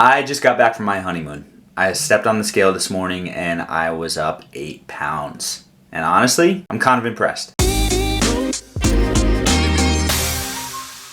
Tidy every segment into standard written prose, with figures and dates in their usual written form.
I just got back from my honeymoon. I stepped on the scale this morning and I was up 8 pounds. And honestly, I'm kind of impressed.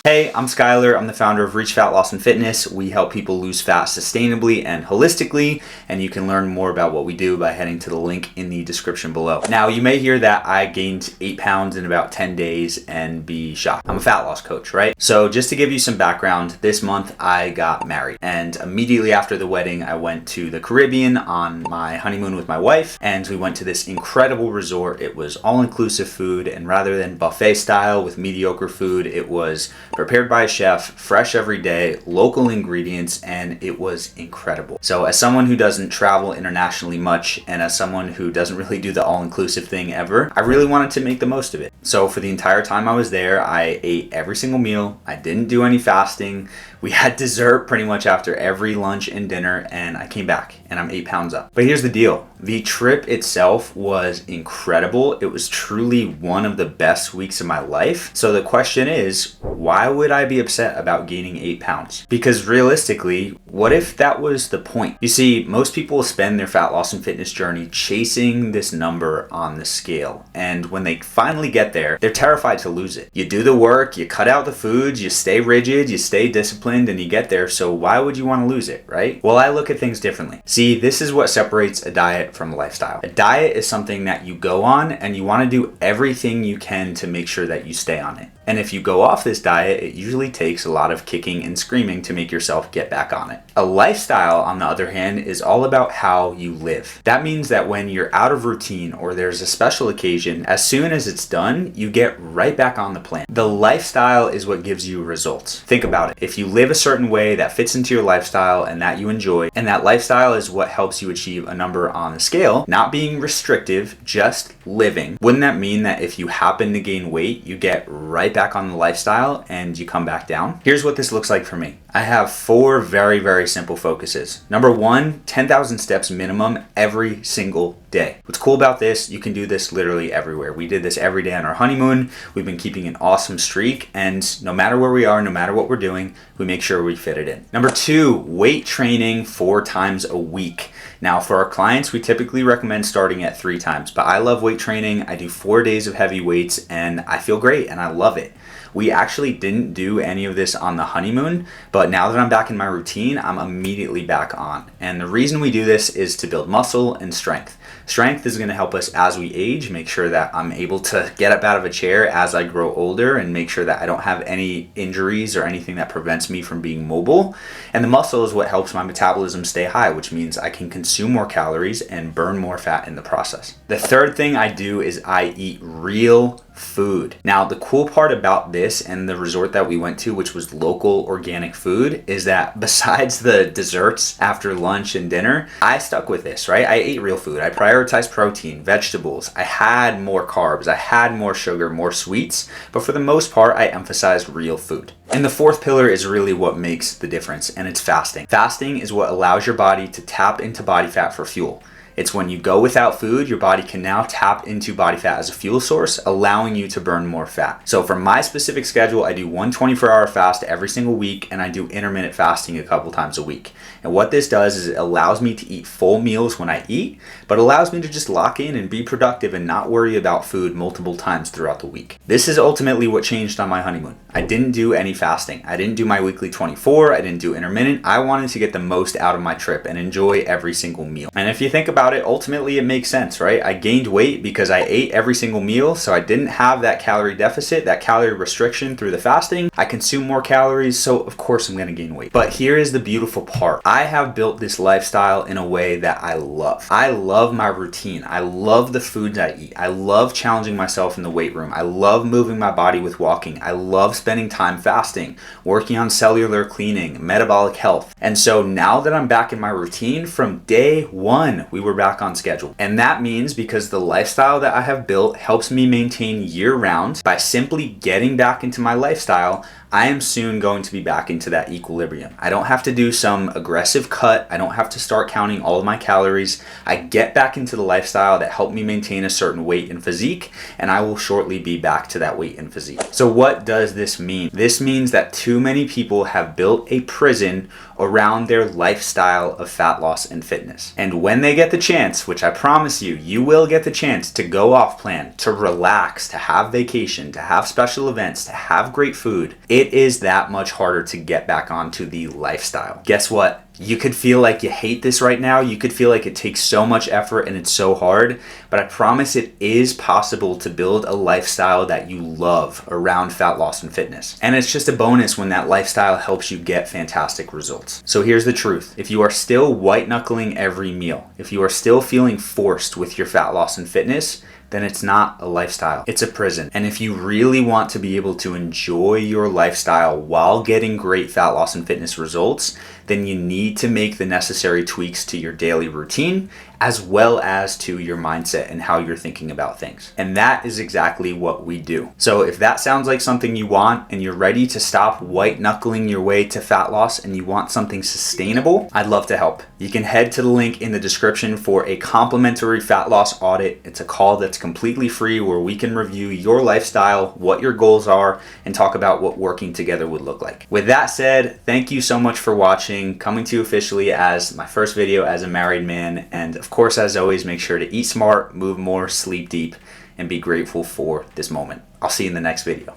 Hey, I'm Schuyler. I'm the founder of Reach Fat Loss and Fitness. We help people lose fat sustainably and holistically, and you can learn more about what we do by heading to the link in the description below. Now, you may hear that I gained 8 pounds in about 10 days and be shocked. I'm a fat loss coach, right? So just to give you some background, this month I got married, and immediately after the wedding, I went to the Caribbean on my honeymoon with my wife, and we went to this incredible resort. It was all-inclusive food, and rather than buffet style with mediocre food, it was prepared by a chef, fresh every day, local ingredients, and it was incredible. So as someone who doesn't travel internationally much, and as someone who doesn't really do the all-inclusive thing ever, I really wanted to make the most of it. So for the entire time I was there, I ate every single meal. I didn't do any fasting. We had dessert pretty much after every lunch and dinner, and I came back and I'm 8 pounds up. But here's the deal. The trip itself was incredible. It was truly one of the best weeks of my life. So the question is, why would I be upset about gaining 8 pounds? Because realistically, what if that was the point? You see, most people spend their fat loss and fitness journey chasing this number on the scale. And when they finally get there, they're terrified to lose it. You do the work, you cut out the foods, you stay rigid, you stay disciplined, and you get there. So why would you want to lose it, right? Well, I look at things differently. See, this is what separates a diet from a lifestyle. A diet is something that you go on and you want to do everything you can to make sure that you stay on it. And if you go off this diet, it usually takes a lot of kicking and screaming to make yourself get back on it. A lifestyle, on the other hand, is all about how you live. That means that when you're out of routine or there's a special occasion, as soon as it's done, you get right back on the plan. The lifestyle is what gives you results. Think about it. If you live a certain way that fits into your lifestyle and that you enjoy, and that lifestyle is what helps you achieve a number on the scale, not being restrictive, just living, wouldn't that mean that if you happen to gain weight, you get right back on the lifestyle and you come back down? Here's what this looks like for me. I have 4 very, very simple focuses. Number 1, 10,000 steps minimum every single day. What's cool about this, you can do this literally everywhere. We did this every day on our honeymoon. We've been keeping an awesome streak, and no matter where we are, no matter what we're doing, we make sure we fit it in. Number 2, weight training 4 times a week. Now, for our clients, we typically recommend starting at 3 times, but I love weight training. I do 4 days of heavy weights, and I feel great, and I love it. We actually didn't do any of this on the honeymoon, but now that I'm back in my routine, I'm immediately back on. And the reason we do this is to build muscle and strength. Strength is going to help us as we age, make sure that I'm able to get up out of a chair as I grow older and make sure that I don't have any injuries or anything that prevents me from being mobile. And the muscle is what helps my metabolism stay high, which means I can consume more calories and burn more fat in the process. The third thing I do is I eat real food. Now, the cool part about this and the resort that we went to, which was local organic food, is that besides the desserts after lunch and dinner, I stuck with this, right? I ate real food. I prioritized protein, vegetables. I had more carbs. I had more sugar, more sweets, but for the most part, I emphasized real food. And the fourth pillar is really what makes the difference, and it's fasting. Fasting is what allows your body to tap into body fat for fuel. It's when you go without food, your body can now tap into body fat as a fuel source, allowing you to burn more fat. So for my specific schedule, I do one 24-hour fast every single week, and I do intermittent fasting a couple times a week. And what this does is it allows me to eat full meals when I eat, but allows me to just lock in and be productive and not worry about food multiple times throughout the week. This is ultimately what changed on my honeymoon. I didn't do any fasting. I didn't do my weekly 24. I didn't do intermittent. I wanted to get the most out of my trip and enjoy every single meal. And if you think about it, ultimately it makes sense, right? I gained weight because I ate every single meal, so I didn't have that calorie deficit, that calorie restriction through the fasting. I consume more calories, so of course I'm gonna gain weight. But here is the beautiful part. I have built this lifestyle in a way that I love. I love my routine. I love the foods I eat. I love challenging myself in the weight room. I love moving my body with walking. I love spending time fasting, working on cellular cleaning, metabolic health. And so now that I'm back in my routine, from day 1, we were back on schedule. And that means because the lifestyle that I have built helps me maintain year round, by simply getting back into my lifestyle, I am soon going to be back into that equilibrium. I don't have to do some aggressive cut. I don't have to start counting all of my calories. I get back into the lifestyle that helped me maintain a certain weight and physique, and I will shortly be back to that weight and physique. So what does this mean? This means that too many people have built a prison around their lifestyle of fat loss and fitness. And when they get the chance, which I promise you, you will get the chance to go off plan, to relax, to have vacation, to have special events, to have great food, it is that much harder to get back onto the lifestyle. Guess what? You could feel like you hate this right now. You could feel like it takes so much effort and it's so hard, but I promise it is possible to build a lifestyle that you love around fat loss and fitness. And it's just a bonus when that lifestyle helps you get fantastic results. So here's the truth. If you are still white knuckling every meal, if you are still feeling forced with your fat loss and fitness, then it's not a lifestyle, it's a prison. And if you really want to be able to enjoy your lifestyle while getting great fat loss and fitness results, then you need to make the necessary tweaks to your daily routine, as well as to your mindset and how you're thinking about things. And that is exactly what we do. So if that sounds like something you want and you're ready to stop white knuckling your way to fat loss and you want something sustainable, I'd love to help. You can head to the link in the description for a complimentary fat loss audit. It's a call that's completely free where we can review your lifestyle, what your goals are, and talk about what working together would look like. With that said, thank you so much for watching, coming to you officially as my first video as a married man, and of course, as always, make sure to eat smart, move more, sleep deep, and be grateful for this moment. I'll see you in the next video.